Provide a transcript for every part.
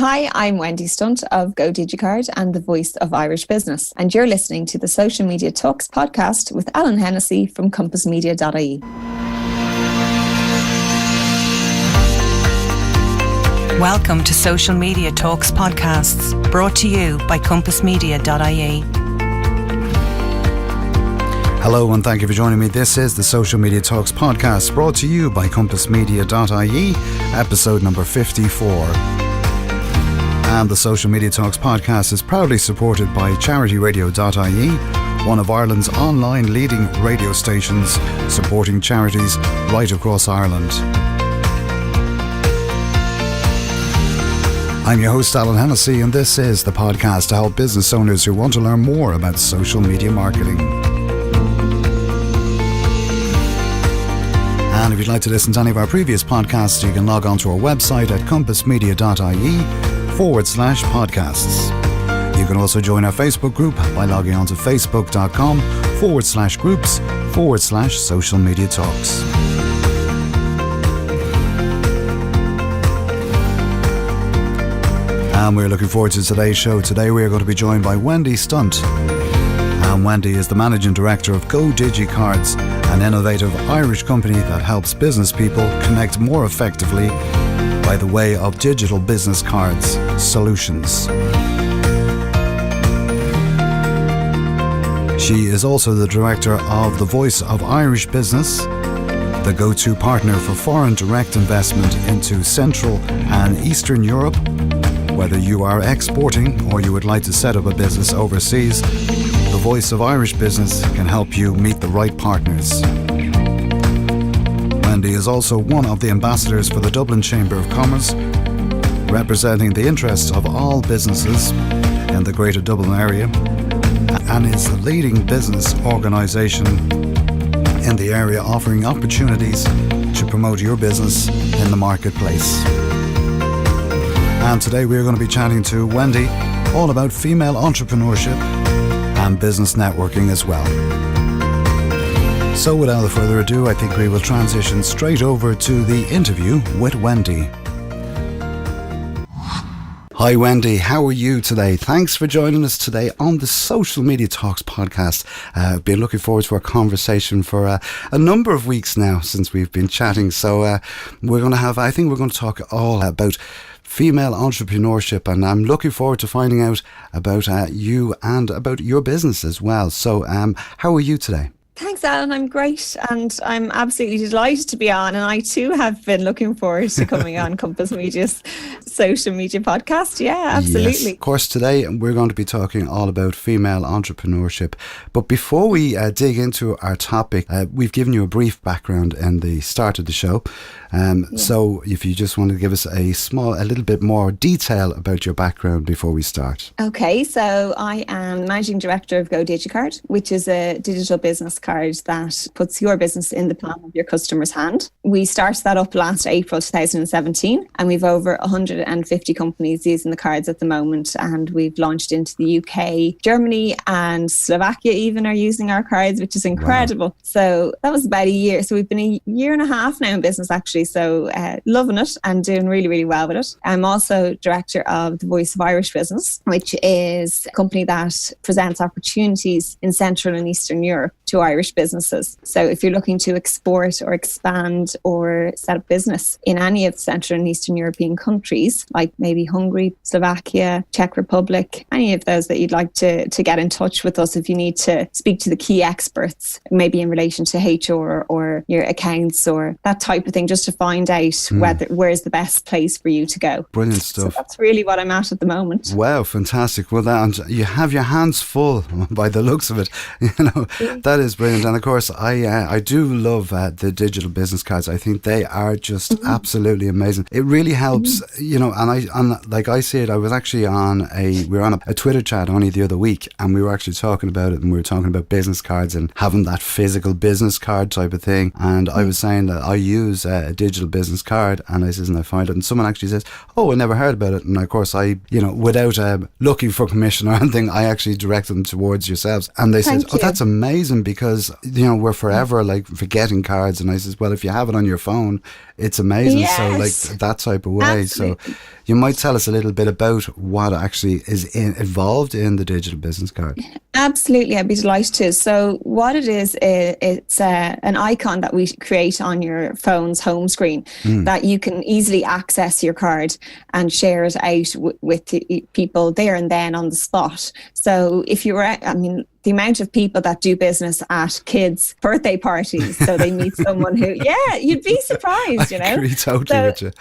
Hi, I'm Wendy Stunt of Go Digi Card and the voice of Irish business. And you're listening to the Social Media Talks podcast with Alan Hennessy from compassmedia.ie. Welcome to Social Media Talks podcasts, brought to you by compassmedia.ie. Hello and thank you for joining me. This is the Social Media Talks podcast, brought to you by compassmedia.ie, episode number 54. And the Social Media Talks podcast is proudly supported by charityradio.ie, one of Ireland's online leading radio stations supporting charities right across Ireland. I'm your host, Alan Hennessy, and this is the podcast to help business owners who want to learn more about social media marketing. And if you'd like to listen to any of our previous podcasts, you can log on to our website at compassmedia.ie/podcasts. You can also join our Facebook group by logging on to facebook.com/groups/social media talks. And we're looking forward to today's show. Today we are going to be joined by Wendy Stunt. And Wendy is the Managing Director of Go Digi Cards, an innovative Irish company that helps business people connect more effectively by the way of digital business cards solutions. She is also the Director of the Voice of Irish Business, the go-to partner for foreign direct investment into Central and Eastern Europe. Whether you are exporting or you would like to set up a business overseas, the Voice of Irish Business can help you meet the right partners. Wendy is also one of the ambassadors for the Dublin Chamber of Commerce, representing the interests of all businesses in the Greater Dublin area, and is the leading business organisation in the area, offering opportunities to promote your business in the marketplace. And today we're going to be chatting to Wendy all about female entrepreneurship and business networking as well. So without further ado, I think we will transition straight over to the interview with Wendy. Hi Wendy, how are you today? Thanks for joining us today on the Social Media Talks podcast. I've been looking forward to our conversation for a number of weeks now since we've been chatting. So I think we're going to talk all about female entrepreneurship, and I'm looking forward to finding out about you and about your business as well. So how are you today? Thanks, Alan. I'm great, and I'm absolutely delighted to be on. And I too have been looking forward to coming on Compass Media's social media podcast. Yeah, absolutely. Yes, of course, today we're going to be talking all about female entrepreneurship. But before we dig into our topic, we've given you a brief background in the start of the show. So if you just want to give us a little bit more detail about your background before we start. Okay, so I am Managing Director of Go Digi Card, which is a digital business card that puts your business in the palm of your customer's hand. We started that up last April 2017, and we've over 150 companies using the cards at the moment, and we've launched into the UK, Germany and Slovakia even are using our cards, which is incredible. Wow. So that was about a year. So we've been a year and a half now in business actually. So loving it and doing really, really well with it. I'm also Director of the Voice of Irish Business, which is a company that presents opportunities in Central and Eastern Europe to Irish businesses. So if you're looking to export or expand or set up business in any of the Central and Eastern European countries, like maybe Hungary, Slovakia, Czech Republic, any of those that you'd like to get in touch with us if you need to speak to the key experts, maybe in relation to HR or your accounts or that type of thing, just to find out where's the best place for you to go. Brilliant stuff. So that's really what I'm at the moment. Wow, fantastic. Well, you have your hands full by the looks of it. That is brilliant. And of course, I do love the digital business cards. I think they are just absolutely amazing. It really helps, and like I see it, we were on a Twitter chat only the other week, and we were actually talking about it, and we were talking about business cards and having that physical business card type of thing. And I was saying that I use a digital business card, and I find it, and someone actually says, oh, I never heard about it. And of course without looking for permission or anything, I actually direct them towards yourselves, and they said, oh, that's amazing, because because, you know, we're forever like forgetting cards. And I says, well, if you have it on your phone, it's amazing. Yes. So like that type of way. Absolutely. So you might tell us a little bit about what actually is involved in the digital business card. Absolutely, I'd be delighted to. So what it is, it's an icon that we create on your phone's home screen that you can easily access your card and share it out with the people there and then on the spot. So if you were, I mean, the amount of people that do business at kids' birthday parties, so they meet someone who, yeah, you'd be surprised, you know. I agree totally with you.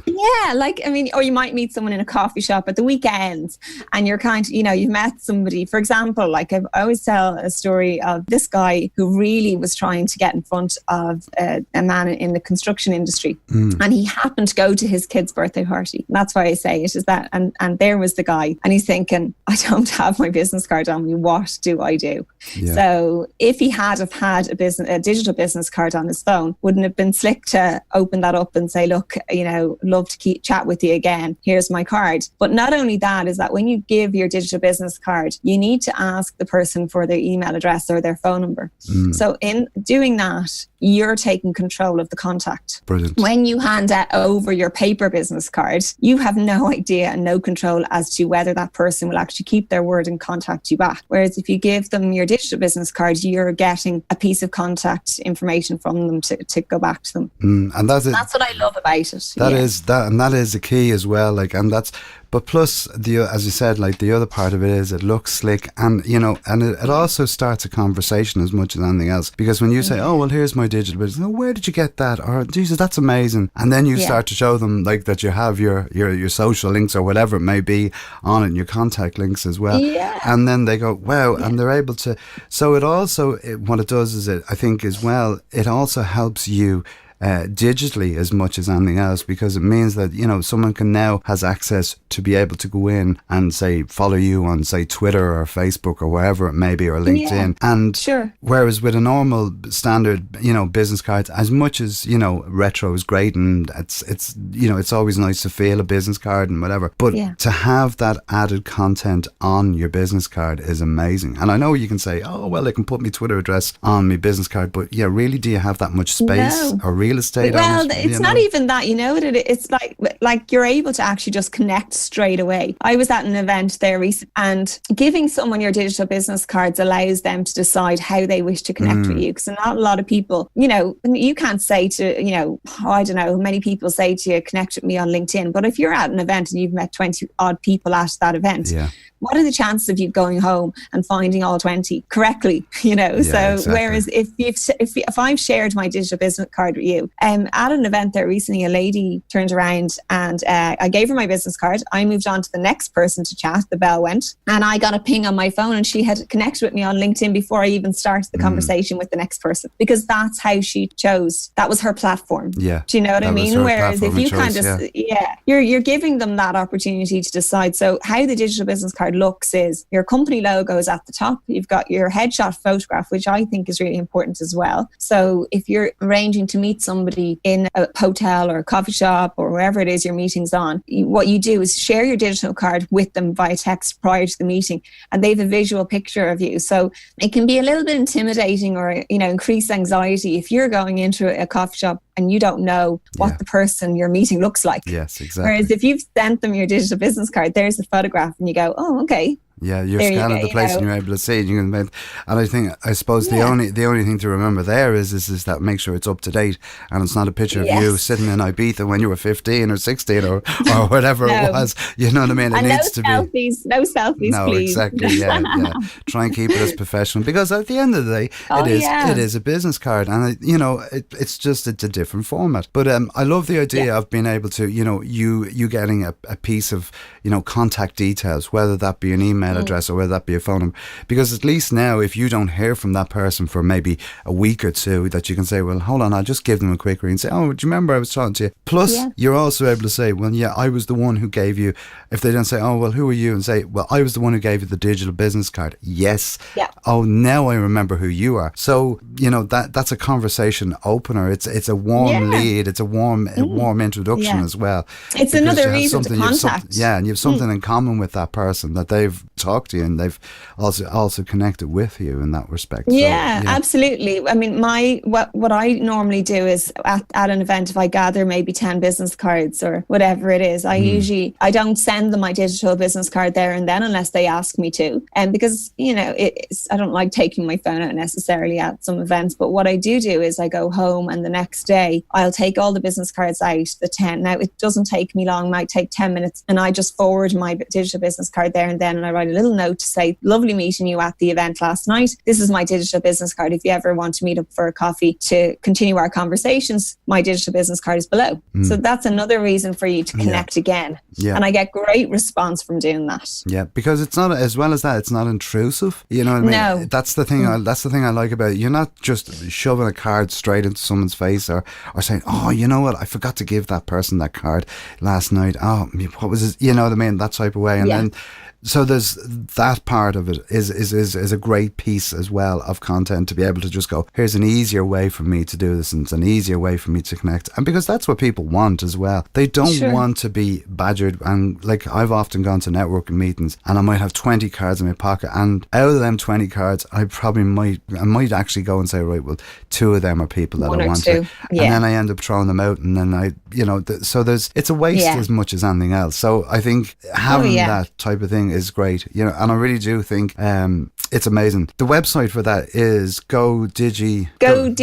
Yeah, like, I mean, or you might meet someone in a coffee shop at the weekends and you're kind of, you know, you've met somebody, for example, like I always tell a story of this guy who really was trying to get in front of a man in the construction industry. And he happened to go to his kid's birthday party. That's why I say it is that. And there was the guy and he's thinking, I don't have my business card on me. What do I do? Yeah. So if he had have had a digital business card on his phone, wouldn't it have been slick to open that up and say, look, you know, love to chat with you again. Here's my card. But not only that, is that when you give your digital business card, you need to ask the person for their email address or their phone number. So in doing that, you're taking control of the contact. Brilliant. When you hand over your paper business card, you have no idea and no control as to whether that person will actually keep their word and contact you back. Whereas if you give them your digital business card, you're getting a piece of contact information from them to go back to them. And that's what I love about it. That is the key as well. Like, and that's. But plus, as you said, like the other part of it is it looks slick, and you know, and it also starts a conversation as much as anything else. Because when you say, "Oh, well, here's my digital business," "Oh, where did you get that?" Or "Jesus, that's amazing," and then you start to show them like that you have your social links or whatever it may be on it, and your contact links as well. Yeah. And then they go, "Wow," and they're able to. So it also what it does is I think as well, it also helps you. Digitally as much as anything else, because it means that, you know, someone can now has access to be able to go in and say follow you on say Twitter or Facebook or wherever it may be, or LinkedIn. And sure. Whereas with a normal standard, you know, business card, as much as, you know, retro is great and it's you know, it's always nice to feel a business card and whatever, but to have that added content on your business card is amazing. And I know you can say, oh well, I can put my Twitter address on my business card, but yeah, really, do you have that much space or real estate? Well, it's not even that, you know. It's like you're able to actually just connect straight away. I was at an event there recently, and giving someone your digital business cards allows them to decide how they wish to connect with you. Because not a lot of people, you know, you can't say to, you know, I don't know, many people say to you, connect with me on LinkedIn. But if you're at an event and you've met 20 odd people at that event, what are the chances of you going home and finding all 20 correctly, you know? Exactly. Whereas if I've shared my digital business card with you, at an event there recently, a lady turned around and I gave her my business card. I moved on to the next person to chat. The bell went and I got a ping on my phone, and she had connected with me on LinkedIn before I even started the conversation with the next person, because that's how she chose. That was her platform. Yeah. Do you know what I mean? Whereas if you kind of, you're giving them that opportunity to decide. So how the digital business card looks is your company logo is at the top. You've got your headshot photograph, which I think is really important as well. So if you're arranging to meet somebody in a hotel or a coffee shop or wherever it is your meeting's on, what you do is share your digital card with them via text prior to the meeting, and they have a visual picture of you. So it can be a little bit intimidating or, you know, increase anxiety if you're going into a coffee shop and you don't know what the person you're meeting looks like. Yes, exactly. Whereas if you've sent them your digital business card, there's the photograph and you go, oh, okay. Yeah, you're scanning the place and you're able to see it. And I suppose the only thing to remember there is that make sure it's up to date and it's not a picture of you sitting in Ibiza when you were 15 or 16 or whatever it was. You know what I mean? It needs to be no selfies, no, please. exactly. Yeah. Try and keep it as professional, because at the end of the day, it is a business card, and it's a different format. But I love the idea of being able to, you know, you getting a piece of, you know, contact details, whether that be an email address or whether that be a phone number, because at least now if you don't hear from that person for maybe a week or two, that you can say, well, hold on, I'll just give them a quick ring and say, oh, do you remember I was talking to you? Plus you're also able to say, well, yeah, I was the one who gave you, if they don't say, oh, well, who are you, and say, well, I was the one who gave you the digital business card. Yes, oh, now I remember who you are. So, that's a conversation opener. It's a warm lead. It's a warm introduction as well. It's another reason to contact. And you have something in common with that person, that they've talked to you and they've also connected with you in that respect. Yeah, absolutely. I mean, what I normally do is at an event, if I gather maybe 10 business cards or whatever it is, I don't send them my digital business card there and then unless they ask me to. And because, I don't like taking my phone out necessarily at some events, but what I do is I go home and the next day I'll take all the business cards out, the 10. Now, it doesn't take me long, might take 10 minutes, and I just forward my digital business card there and then, and I write a little note to say, lovely meeting you at the event last night. This is my digital business card. If you ever want to meet up for a coffee to continue our conversations, my digital business card is below. So that's another reason for you to connect again. Yeah. And I get great response from doing that. Yeah, because it's not, as well as that, it's not intrusive. You know what I mean? No. That's the thing. That's the thing I like about it. You're not just shoving a card straight into someone's face or saying, oh, you know what, I forgot to give that person that card last night. Oh, what was it? You know what I mean? That type of way. And then, so there's that part of it is a great piece as well of content, to be able to just go, here's an easier way for me to do this, and it's an easier way for me to connect. And because that's what people want as well. They don't want to be badgered. And like, I've often gone to networking meetings and I might have 20 cards in my pocket, and out of them 20 cards, I might actually go and say, right, well, 2 of them are people that I want to. And then I end up throwing them out, and then so it's a waste as much as anything else. So I think having that type of thing is great, and I really do think it's amazing. The website for that is GoDigiCard.com.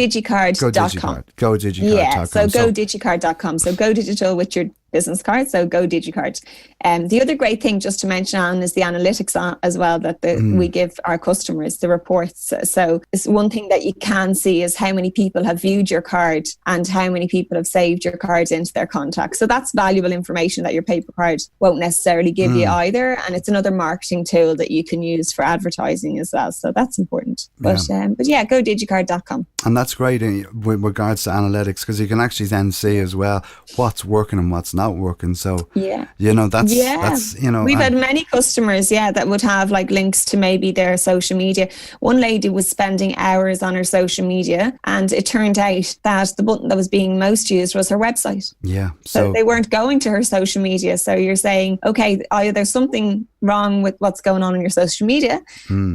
GoDigiCard.com. Yeah, so GoDigiCard.com. So go digital with your business card, so Go Digi Card. The other great thing just to mention on is the analytics as well that we give our customers, the reports. So it's one thing that you can see is how many people have viewed your card and how many people have saved your card into their contacts. So that's valuable information that your paper card won't necessarily give you either, and it's another marketing tool that you can use for advertising as well. So that's important. But GoDigiCard.com. And that's great with regards to analytics, because you can actually then see as well what's working and what's not working. So that's we've had many customers that would have like links to maybe their social media. One lady was spending hours on her social media, and it turned out that the button that was being most used was her website. So they weren't going to her social media. So you're saying, okay, either there's something wrong with what's going on in your social media,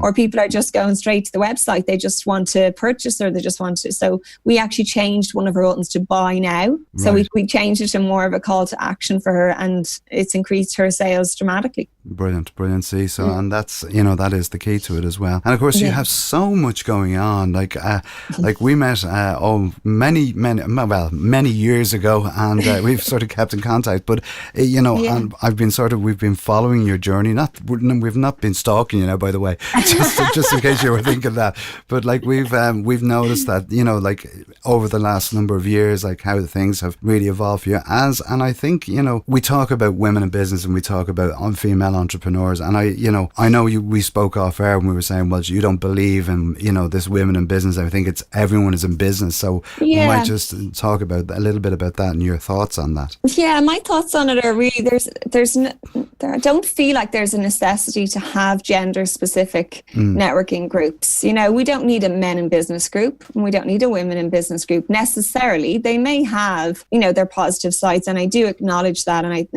or people are just going straight to the website. They just want to purchase, or they just want to. So we actually changed one of her buttons to buy now. So we changed it to more of a call to action for her, and it's increased her sales dramatically. Brilliant. See, so and that's that is the key to it as well. And of course, you have so much going on. Like we met many years ago, and we've sort of kept in contact. But and we've been following your journey. We've not been stalking you now, by the way, just in case you were thinking that. But like we've noticed that like over the last number of years, like how things have really evolved for you. And I think we talk about women in business and we talk about female entrepreneurs, and I know we spoke off air when we were saying, well, you don't believe in this women in business. I think it's everyone is in business. So we might just talk about a little bit about that and your thoughts on that. Yeah, my thoughts on it are really I don't feel like there's a necessity to have gender specific networking groups. We don't need a men in business group, and we don't need a women in business group necessarily. They may have their positive sides, and I do acknowledge that. And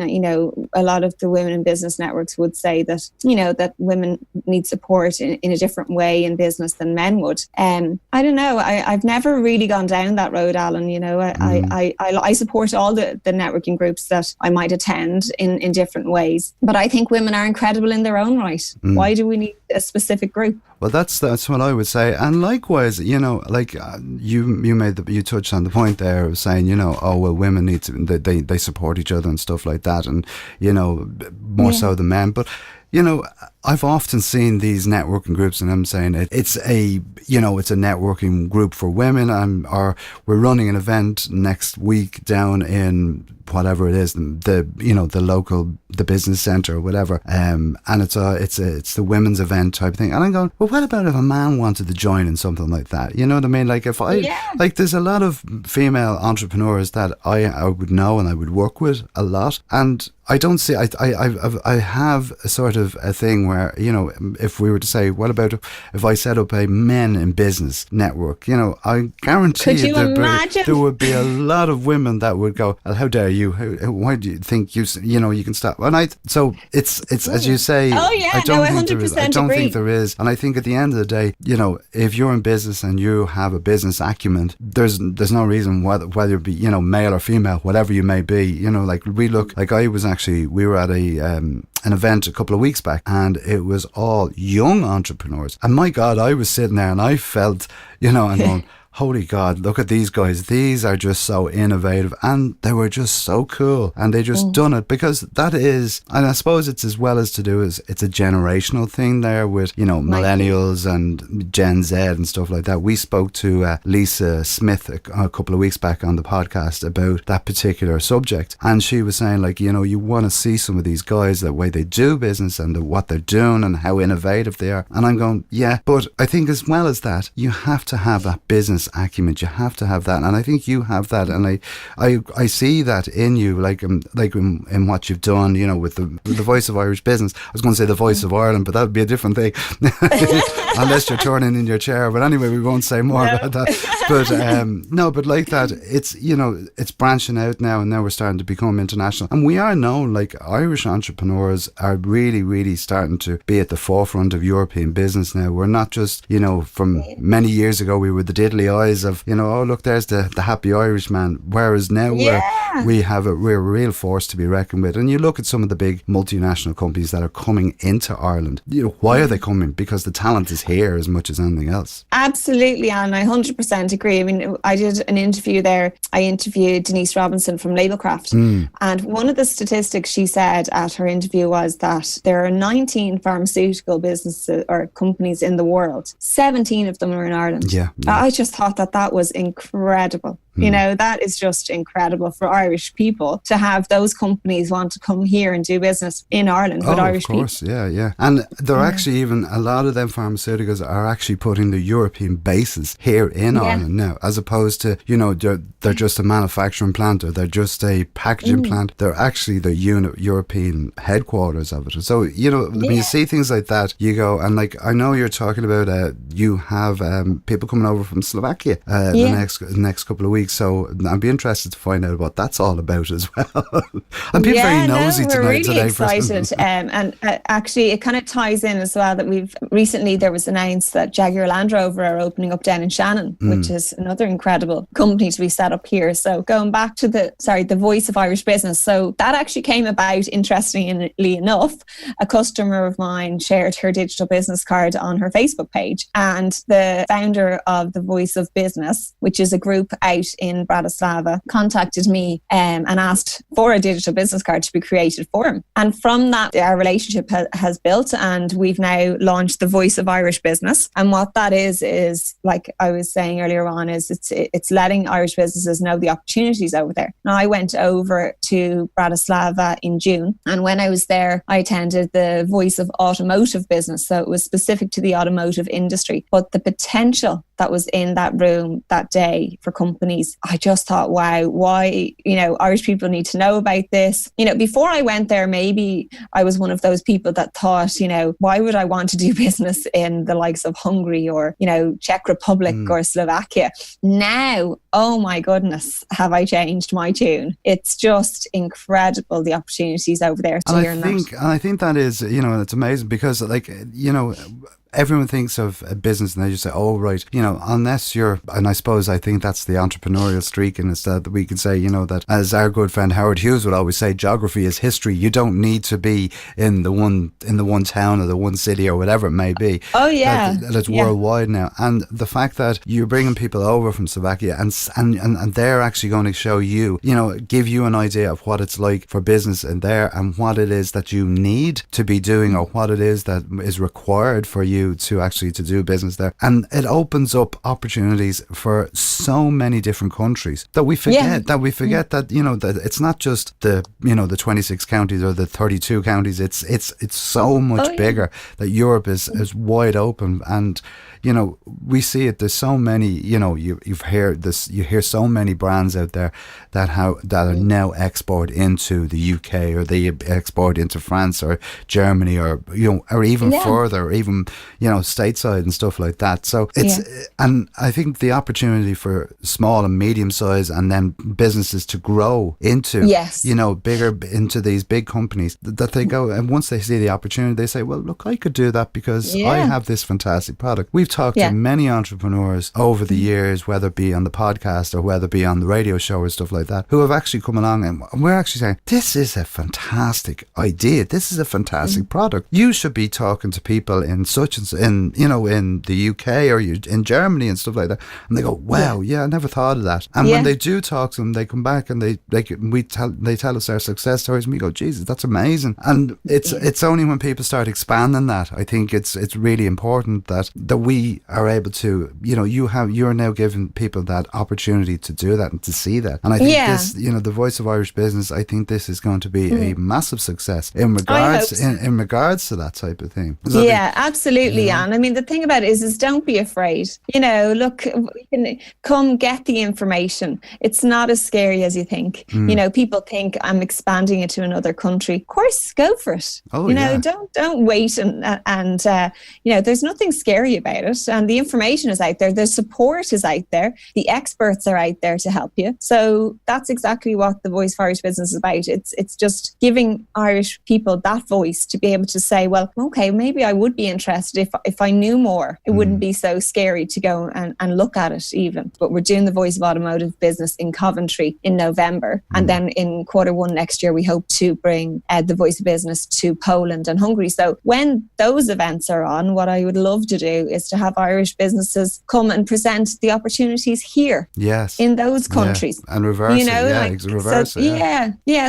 a lot of the women in business networks would say that that women need support in a different way in business than men would. I don't know. I've never really gone down that road, Alan. I support all the networking groups that I might attend in different ways, but I think women are incredible in their own right. Why do we need a specific group? Well, that's what I would say. And likewise, like you touched on the point there of saying, women need to, they support each other and stuff like that, and more so than men. But I've often seen these networking groups, and I'm saying it's a networking group for women, or we're running an event next week down in whatever it is, the local, the business centre or whatever, and it's the women's event type of thing. And I'm going, well, what about if a man wanted to join in something like that? You know what I mean? Like if like there's a lot of female entrepreneurs that I would know and I would work with a lot, and I don't see. I have a sort of a thing where, you know, if we were to say, what about if I set up a men in business network? You know, I guarantee Could you imagine? There would be a lot of women that would go, "Well, how dare you? Why do you think you know you can stop?" And so it's as you say. Oh yeah, I don't no, I think there is. 100% I don't agree. think there is. And I think at the end of the day, you know, if you're in business and you have a business acumen, there's no reason whether it be, you know, male or female, whatever you may be. You know, like we were at an event a couple of weeks back, and it was all young entrepreneurs. And my God, I was sitting there and I felt, you know, I'm going, holy God, look at these guys. These are just so innovative, and they were just so cool, and they just done it because that is, and I suppose it's as well as to do is it's a generational thing there with, you know, millennials and Gen Z and stuff like that. We spoke to Lisa Smith a couple of weeks back on the podcast about that particular subject, and she was saying, like, you know, you want to see some of these guys, the way they do business and what they're doing and how innovative they are. And I'm going, yeah, but I think as well as that, you have to have that business acumen. You have to have that, and I think you have that, and I see that in you, like in what you've done, you know, with the Voice of Irish Business. I was going to say the Voice of Ireland, but that would be a different thing, unless you're turning in your chair. But anyway, we won't say more about that. But no, but like that, it's, you know, it's branching out now, and now we're starting to become international, and we are known, like Irish entrepreneurs are really, really starting to be at the forefront of European business now. We're not just, you know, from many years ago we were the diddly eyes of, you know, oh look, there's the happy Irish man, whereas now we're a real force to be reckoned with. And you look at some of the big multinational companies that are coming into Ireland, you know, why are they coming? Because the talent is here as much as anything else. Absolutely, and I 100% agree. I mean, I did an interview there. I interviewed Denise Robinson from Labelcraft, and one of the statistics she said at her interview was that there are 19 pharmaceutical businesses or companies in the world. 17 of them are in Ireland. Yeah. I just thought that was incredible. You know, that is just incredible for Irish people to have those companies want to come here and do business in Ireland with Irish people. Of course, yeah. And they're actually even, a lot of them pharmaceuticals are actually putting the European bases here in Ireland now, as opposed to, you know, they're just a manufacturing plant or they're just a packaging plant. They're actually the European headquarters of it. So, you know, when you see things like that, you go, and like, I know you're talking about, you have people coming over from Slovakia the next couple of weeks. So I'd be interested to find out what that's all about as well. I'm being very nosy we're tonight. Really excited. And actually, it kind of ties in as well that we've recently, there was announced that Jaguar Land Rover are opening up down in Shannon, which is another incredible company to be set up here. So going back to the Voice of Irish Business. So that actually came about, interestingly enough, a customer of mine shared her digital business card on her Facebook page, and the founder of the Voice of Business, which is a group out in Bratislava, contacted me and asked for a digital business card to be created for him. And from that, our relationship has built, and we've now launched the Voice of Irish Business. And what that is like I was saying earlier on, is it's letting Irish businesses know the opportunities over there. Now, I went over to Bratislava in June, and when I was there, I attended the Voice of Automotive Business. So it was specific to the automotive industry. But the potential that was in that room that day for companies, I just thought, wow, why, you know, Irish people need to know about this. You know, before I went there, maybe I was one of those people that thought, you know, why would I want to do business in the likes of Hungary or, you know, Czech Republic or Slovakia? Now, oh my goodness, have I changed my tune. It's just incredible, the opportunities over there to learn that. And I think that is, you know, it's amazing because, like, you know, everyone thinks of a business and they just say, oh, right, you know, unless you're, and I suppose I think that's the entrepreneurial streak in us, that we can say, you know, that as our good friend Howard Hughes would always say, geography is history. You don't need to be in the one town or the one city or whatever it may be. Oh, yeah. That's worldwide now. And the fact that you're bringing people over from Slovakia and they're actually going to show you, you know, give you an idea of what it's like for business in there and what it is that you need to be doing or what it is that is required for you to actually to do business there. And it opens up opportunities for so many different countries that we forget that, you know, that it's not just the, you know, the 26 counties or the 32 counties. It's so much bigger, that Europe is wide open. And, you know, we see it. There's so many, you know, you hear so many brands out there that are now export into the UK, or they export into France or Germany, or, you know, or even further, or even, you know, stateside and stuff like that. So it's, and I think the opportunity for small and medium size and then businesses to grow into, you know, bigger, into these big companies, that they go, and once they see the opportunity, they say, well, look, I could do that because I have this fantastic product. We've talked to many entrepreneurs over the years, whether it be on the podcast or whether it be on the radio show or stuff like that, who have actually come along, and we're actually saying, this is a fantastic idea. This is a fantastic product. You should be talking to people in such and in, you know, in the UK or in Germany and stuff like that. And they go, wow, I never thought of that. And when they do talk to them, they come back and they tell us their success stories, and we go, Jesus, that's amazing. And it's only when people start expanding that, I think it's really important that we are able to, you know, you're now giving people that opportunity to do that and to see that. And I think this, you know, the Voice of Irish Business, I think this is going to be a massive success in regards in regards to that type of thing. Absolutely, you know? Anne. I mean, the thing about it is don't be afraid. You know, look, we can come get the information. It's not as scary as you think. You know, people think I'm expanding it to another country. Of course, go for it. You know, don't wait and you know, there's nothing scary about it. And the information is out there. The support is out there. The experts are out there to help you. So that's exactly what the Voice of Irish Business is about. It's just giving Irish people that voice to be able to say, well, okay, maybe I would be interested if I knew more. It wouldn't be so scary to go and look at it even. But we're doing the Voice of Automotive Business in Coventry in November. And then in Q1 next year, we hope to bring the Voice of Business to Poland and Hungary. So when those events are on, what I would love to do is to have Irish businesses come and present the opportunities here in those countries. And reverse it.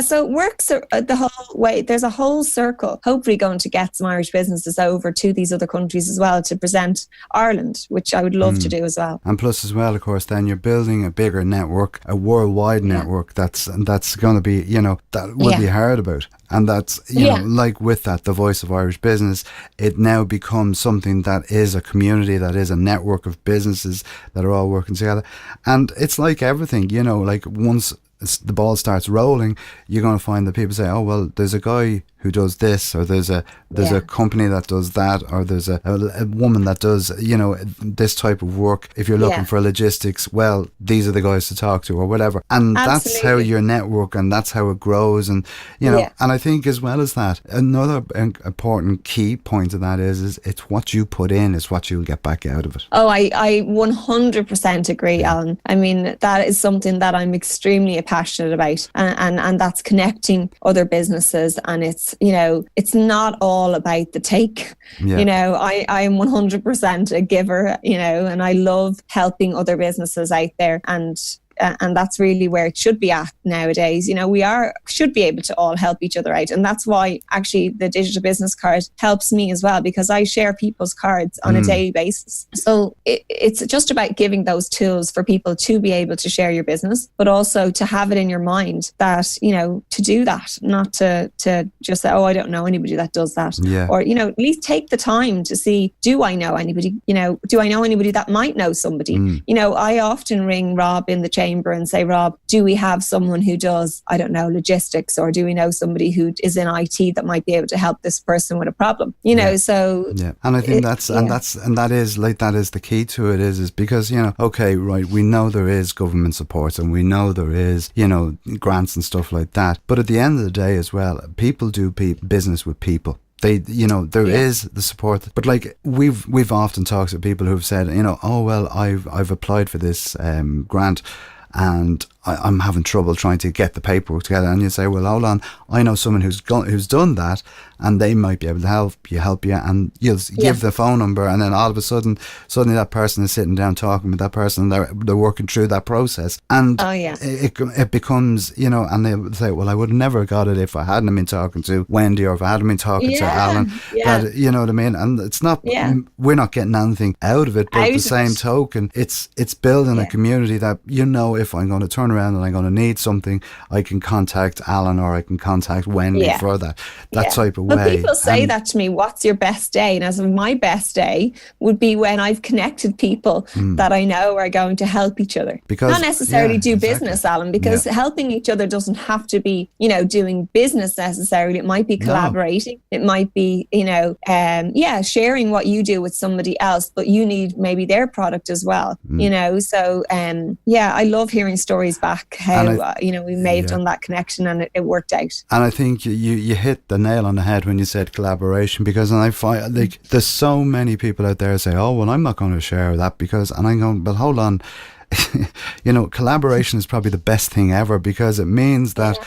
So it works the whole way. There's a whole circle, hopefully going to get some Irish businesses over to these other countries as well to present Ireland, which I would love to do as well. And plus as well, of course, then you're building a bigger network, a worldwide network that's going to be, you know, that will be heard about. And that's, you know, like with that, the Voice of Irish Business, it now becomes something that is a community, that is a network of businesses that are all working together. And it's like everything, you know, like once the ball starts rolling, you're going to find that people say, oh, well, there's a guy who does this, or there's a company that does that, or there's a woman that does, you know, this type of work. If you're looking for logistics, well, these are the guys to talk to, or whatever. And that's how your network, and that's how it grows. And, you know, and I think as well as that, another important key point of that is it's what you put in is what you'll get back out of it. Oh, I 100% agree, Alan. I mean, that is something that I'm extremely passionate about, and that's connecting other businesses. And it's, you know, it's not all about the take. You know, I'm 100% a giver, you know, and I love helping other businesses out there, and that's really where it should be at nowadays. You know, should be able to all help each other out. And that's why actually the digital business card helps me as well, because I share people's cards on a daily basis. So it's just about giving those tools for people to be able to share your business, but also to have it in your mind that, you know, to do that, not to just say, oh, I don't know anybody that does that. Or, you know, at least take the time to see, do I know anybody? You know, do I know anybody that might know somebody? You know, I often ring Rob in the chamber and say, Rob, do we have someone who does, I don't know, logistics, or do we know somebody who is in IT that might be able to help this person with a problem? You know, so and I think that is the key to it is because, you know, okay, right, we know there is government support and we know there is, you know, grants and stuff like that, but at the end of the day as well, people do business with people. They, you know, there is the support, but like we've often talked to people who've said, you know, oh well, I've applied for this grant, and I'm having trouble trying to get the paperwork together. And you say, well, hold on, I know someone who's done that, and they might be able to help you, and you'll give the phone number, and then all of a sudden, suddenly that person is sitting down talking with that person, and they're working through that process, and it becomes, you know, and they'll say, well, I would have never got it if I hadn't been talking to Wendy, or if I hadn't been talking to Alan. That, you know what I mean? And it's not, we're not getting anything out of it, but at the same token, it's building a community that, you know, if I'm going to turn around and I'm going to need something, I can contact Alan, or I can contact Wendy for that type of way. But people say that to me, what's your best day? And as of my best day would be when I've connected people that I know are going to help each other. Because not necessarily do business, Alan, because helping each other doesn't have to be, you know, doing business necessarily. It might be collaborating. It might be, you know, sharing what you do with somebody else, but you need maybe their product as well, you know. So, I love hearing stories back how, you know, we may have done that connection and it worked out. And I think you hit the nail on the head when you said collaboration, because I find like there's so many people out there say, oh, well, I'm not going to share that because, and I'm going, but hold on, you know, collaboration is probably the best thing ever, because it means that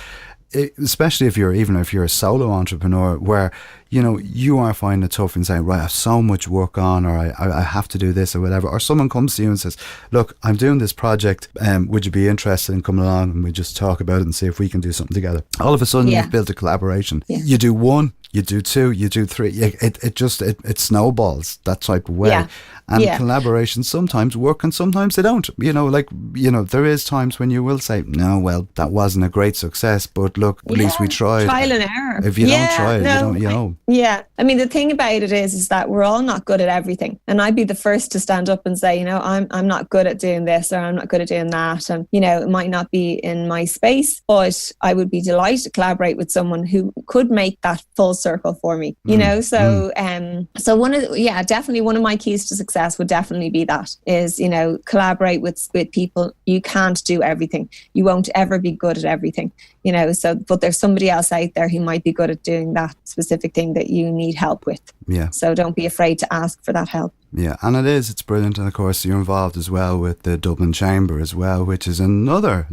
especially if you're a solo entrepreneur, where, you know, you are finding it tough and saying, right, I have so much work on, or I have to do this or whatever, or someone comes to you and says, look, I'm doing this project, would you be interested in coming along and we just talk about it and see if we can do something together? All of a sudden you've built a collaboration. You do one, you do two, you do three, it snowballs that type of way. And collaborations sometimes work and sometimes they don't. You know, like, you know, there is times when you will say, no, well, that wasn't a great success, but look, at least we tried. Trial and error. If you don't try it, you don't, you know. Yeah. I mean, the thing about it is that we're all not good at everything. And I'd be the first to stand up and say, you know, I'm not good at doing this, or I'm not good at doing that. And, you know, it might not be in my space, but I would be delighted to collaborate with someone who could make that full circle for me, you know. So, definitely one of my keys to success would definitely be that, is, you know, collaborate with people. You can't do everything. You won't ever be good at everything, you know. So, but there's somebody else out there who might be good at doing that specific thing that you need help with. Yeah. So don't be afraid to ask for that help. Yeah, and it's brilliant. And of course, you're involved as well with the Dublin Chamber as well, which is another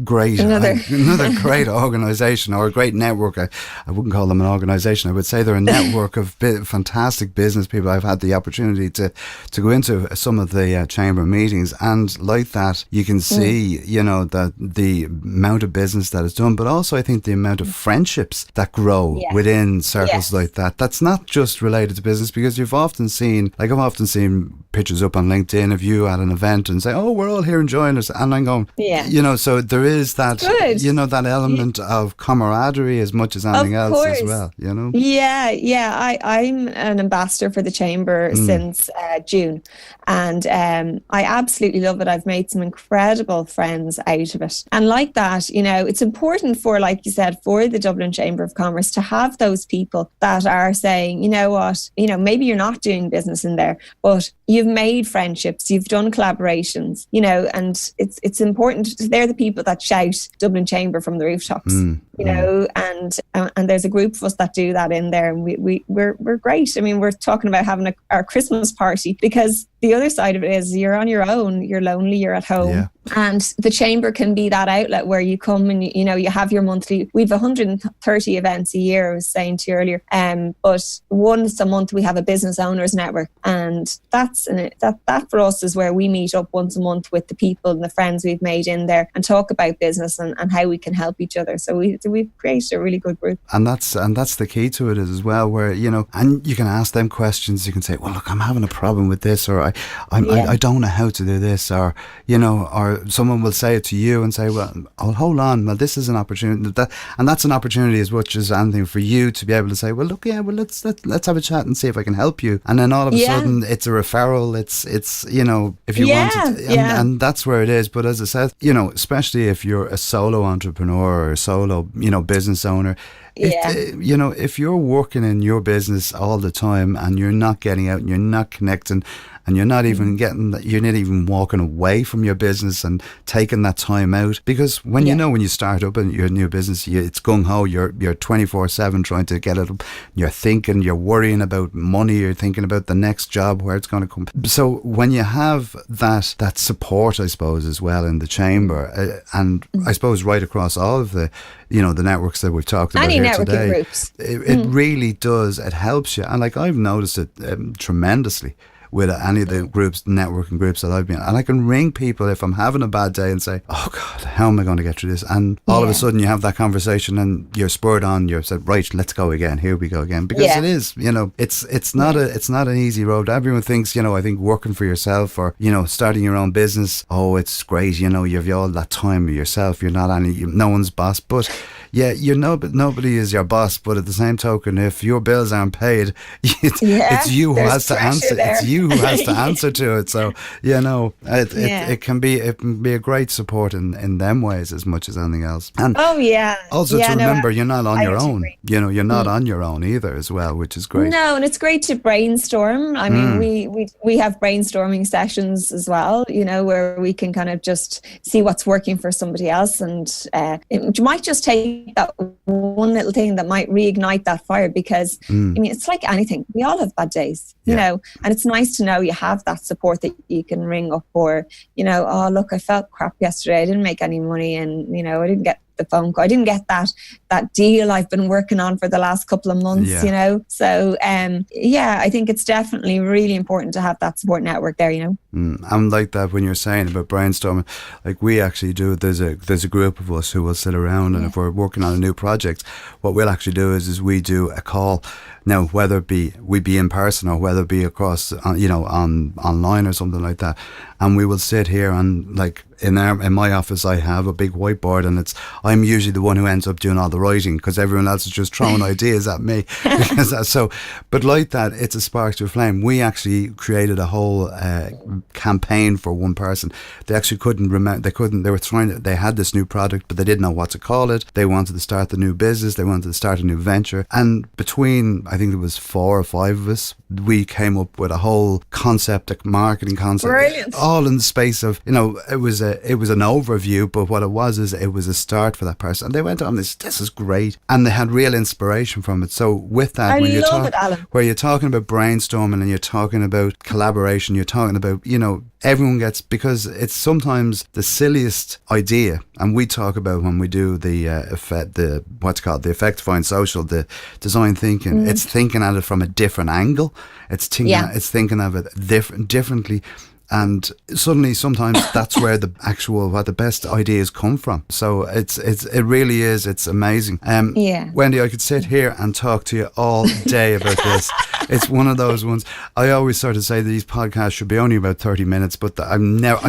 great organisation, or a great network. I wouldn't call them an organisation. I would say they're a network of fantastic business people. I've had the opportunity to go into some of the chamber meetings, and like that, you can see, you know, that the amount of business that is done, but also I think the amount of friendships that grow within circles like that. That's not just related to business, because I've often seen pictures up on LinkedIn of you at an event and say, oh, we're all here enjoying this, and I'm going, you know, so there is that, you know, that element of camaraderie as much as anything else as well, you know. I'm an ambassador for the chamber since June, and I absolutely love it. I've made some incredible friends out of it, and like that, you know, it's important for, like you said, for the Dublin Chamber of Commerce to have those people that are saying, you know what, you know, maybe you're not doing business in there, but you've made friendships, you've done collaborations, you know, and it's important. They're the people that shout Dublin Chamber from the rooftops, you know, and there's a group of us that do that in there, and we're great. I mean, we're talking about having our Christmas party, because the other side of it is you're on your own, you're lonely, you're at home. And the chamber can be that outlet where you come and, you know, you have your monthly, we've 130 events a year, I was saying to you earlier. But once a month we have a business owners network. And that for us is where we meet up once a month with the people and the friends we've made in there and talk about business and how we can help each other. So we've created a really good group. And that's the key to it as well, where, you know, and you can ask them questions. You can say, well, look, I'm having a problem with this, or I don't know how to do this, or, you know, or someone will say it to you and say, well, hold on, well, this is an opportunity, and that's an opportunity as much as anything for you to be able to say, well, look, let's have a chat and see if I can help you. And then all of a sudden it's a referral, it's you know, if you want it, and that's where it is. But as I said, you know, especially if you're a solo entrepreneur or a solo, you know, business owner, if you're working in your business all the time and you're not getting out and you're not connecting and you're not even you're not even walking away from your business and taking that time out, because when you start up in your new business, it's gung-ho, you're 24/7 trying to get it up, you're worrying about money, you're thinking about the next job, where it's going to come. So when you have that support, I suppose, as well in the chamber, and I suppose right across all of the the networks that we've talked about here today, groups. It really does, it helps you. And like, I've noticed it tremendously with any of the groups, networking groups that I've been in. And I can ring people if I'm having a bad day and say, oh God, how am I going to get through this? And all of a sudden you have that conversation and you're spurred on, you're said, right, let's go again, here we go again. Because it is, it's not an easy road. Everyone thinks, I think working for yourself or, starting your own business, oh, it's great, you have all that time with yourself, you're not no one's boss. But yeah, but nobody is your boss. But at the same token, if your bills aren't paid, it's you who has to answer. It's you who has to answer to it. So it can be a great support in them ways as much as anything else. And also to remember, you're not on your own. You're not on your own either as well, which is great. No, and it's great to brainstorm. I mean, we have brainstorming sessions as well. Where we can kind of just see what's working for somebody else, and it might just take that one little thing that might reignite that fire, because I mean, it's like anything, we all have bad days, and it's nice to know you have that support that you can ring up, or oh look, I felt crap yesterday, I didn't make any money, and I didn't get the phone call, I didn't get that deal I've been working on for the last couple of months, so I think it's definitely really important to have that support network there. I'm like that when you're saying about brainstorming, like we actually do, there's a group of us who will sit around, and if we're working on a new project, what we'll actually do is we do a call. Now, whether it be we be in person or whether it be across, on online or something like that, and we will sit here and like in my office, I have a big whiteboard, and I'm usually the one who ends up doing all the writing because everyone else is just throwing ideas at me. But like that, it's a spark to a flame. We actually created a whole campaign for one person. They actually couldn't remember. They had this new product, but they didn't know what to call it. They wanted to start the new business. They wanted to start a new venture, and between, I think there was 4 or 5 of us, we came up with a whole concept, a marketing concept. Brilliant. All in the space of, it was an overview, but what it was is it was a start for that person. And they went on, this is great. And they had real inspiration from it. So with that, where you're talking about brainstorming and you're talking about collaboration, you're talking about, everyone gets, because it's sometimes the silliest idea. And we talk about when we do the effectifying social, the design thinking, it's thinking at it from a different angle. It's thinking of it differently. And suddenly, sometimes that's where the best ideas come from. So it really is. It's amazing. Wendy, I could sit here and talk to you all day about this. It's one of those ones. I always sort of say that these podcasts should be only about 30 minutes, but I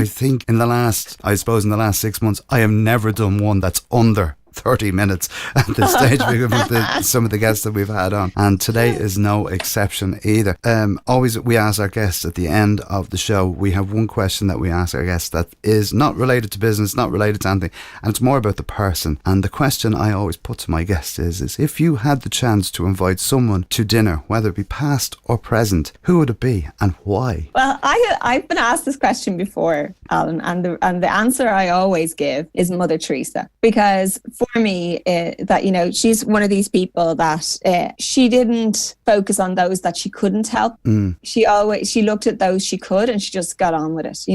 think in the last 6 months, I have never done one that's under 30 minutes at this stage with some of the guests that we've had on, and today is no exception either. Always we ask our guests at the end of the show, we have one question that we ask our guests that is not related to business, not related to anything, and it's more about the person. And the question I always put to my guests is if you had the chance to invite someone to dinner, whether it be past or present, who would it be and why? Well, I've been asked this question before, Alan, and the answer I always give is Mother Teresa, because for me, she's one of these people that she didn't focus on those that she couldn't help. She looked at those she could, and she just got on with it. She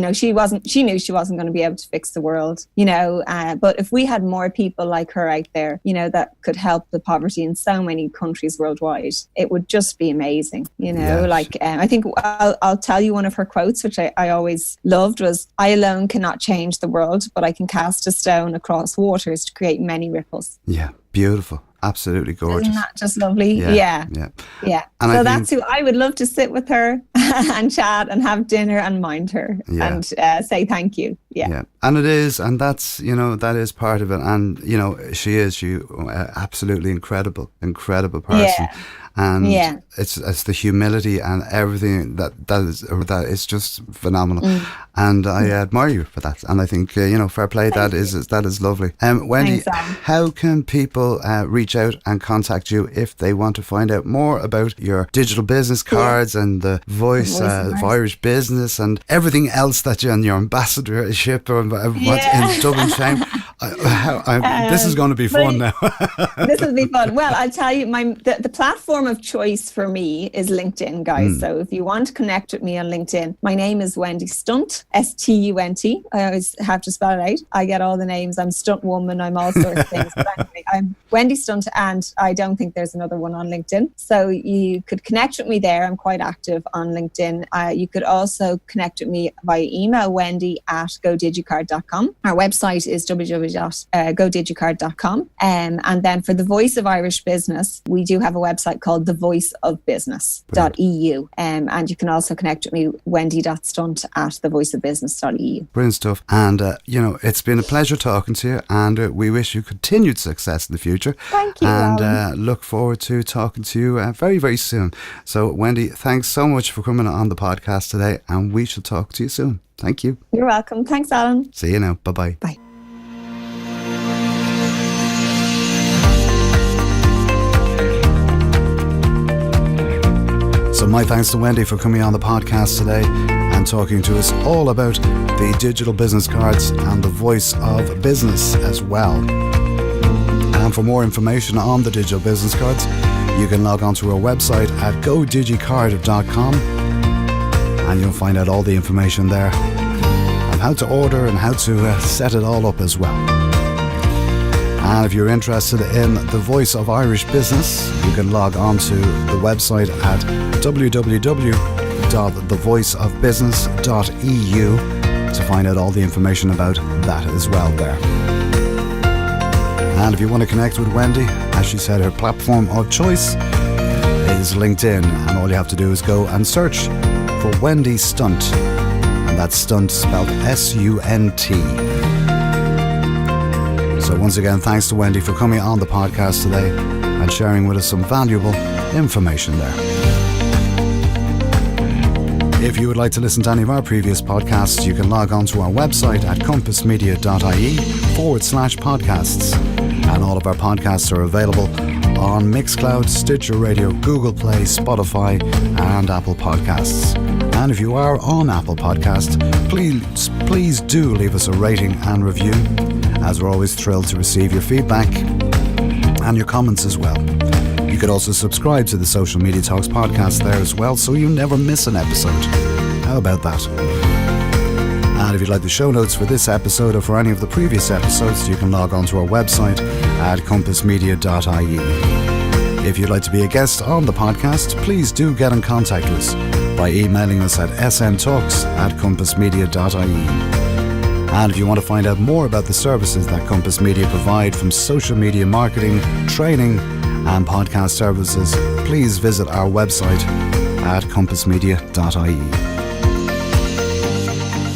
knew she wasn't going to be able to fix the world, but if we had more people like her out there, that could help the poverty in so many countries worldwide, it would just be amazing. Yes. I think I'll tell you one of her quotes, which I always loved, was, "I alone cannot change the world, but I can cast a stone across waters to create many ripples." Yeah, beautiful. Absolutely gorgeous. Isn't that just lovely? Yeah. And so that's who I would love to sit with her and chat and have dinner and mind her and say thank you. Yeah. And it is, and that's, that is part of it. And, she absolutely incredible person. Yeah. and it's the humility and everything that is just phenomenal. And I admire you for that. And I think fair play. That is lovely. Wendy, Thanks, how can people reach out and contact you if they want to find out more about your digital business cards and the voice of Irish business and everything else that you're in your ambassadorship or what's in Dublin fame? This is going to be fun now. This will be fun. Well, I'll tell you, the platform of choice for me is LinkedIn, guys. So if you want to connect with me on LinkedIn, my name is Wendy Stunt, Stunt. I always have to spell it out. I get all the names. I'm Stunt Woman. I'm all sorts of things. But anyway, I'm Wendy Stunt, and I don't think there's another one on LinkedIn. So you could connect with me there. I'm quite active on LinkedIn. You could also connect with me by email, wendy@godigicard.com. Our website is www.godigicard.com. And then for the Voice of Irish Business, we do have a website called thevoiceofbusiness.eu. And you can also connect with me, wendy.stunt@thevoiceofbusiness.eu. Brilliant stuff. And, it's been a pleasure talking to you, and we wish you continued success in the future. Thank you, and Alan. Look forward to talking to you very, very soon. So, Wendy, thanks so much for coming on the podcast today, and we shall talk to you soon. Thank you. You're welcome. Thanks, Alan. See you now. Bye-bye. Bye. So my thanks to Wendy for coming on the podcast today and talking to us all about the digital business cards and the voice of business as well. And for more information on the digital business cards, you can log on to our website at GoDigiCard.com, and you'll find out all the information there on how to order and how to set it all up as well. And if you're interested in the voice of Irish business, you can log on to the website at www.thevoiceofbusiness.eu to find out all the information about that as well there. And if you want to connect with Wendy, as she said, her platform of choice is LinkedIn, and all you have to do is go and search for Wendy Stunt, and that's Stunt spelled S-U-N-T. So once again, thanks to Wendy for coming on the podcast today and sharing with us some valuable information there. If you would like to listen to any of our previous podcasts, you can log on to our website at compassmedia.ie/podcasts. And all of our podcasts are available on Mixcloud, Stitcher Radio, Google Play, Spotify and Apple Podcasts. And if you are on Apple Podcasts, please do leave us a rating and review, as we're always thrilled to receive your feedback and your comments as well. You could also subscribe to the Social Media Talks podcast there as well, so you never miss an episode. How about that? And if you'd like the show notes for this episode or for any of the previous episodes, you can log on to our website at compassmedia.ie. If you'd like to be a guest on the podcast, please do get in contact with us by emailing us at smtalks@compassmedia.ie. And if you want to find out more about the services that Compass Media provide, from social media marketing, training and podcast services, please visit our website at compassmedia.ie.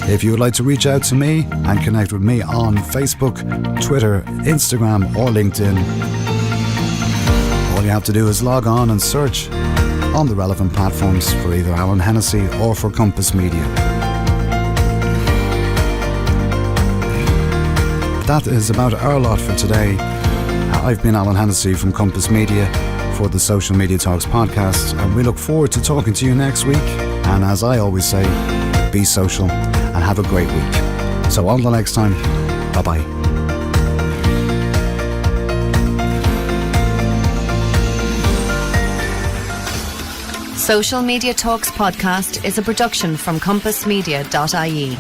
If you would like to reach out to me and connect with me on Facebook, Twitter, Instagram or LinkedIn, all you have to do is log on and search on the relevant platforms for either Alan Hennessy or for Compass Media. That is about our lot for today. I've been Alan Hennessy from Compass Media for the Social Media Talks podcast, and we look forward to talking to you next week. And as I always say, be social and have a great week. So until next time, bye-bye. Social Media Talks podcast is a production from compassmedia.ie.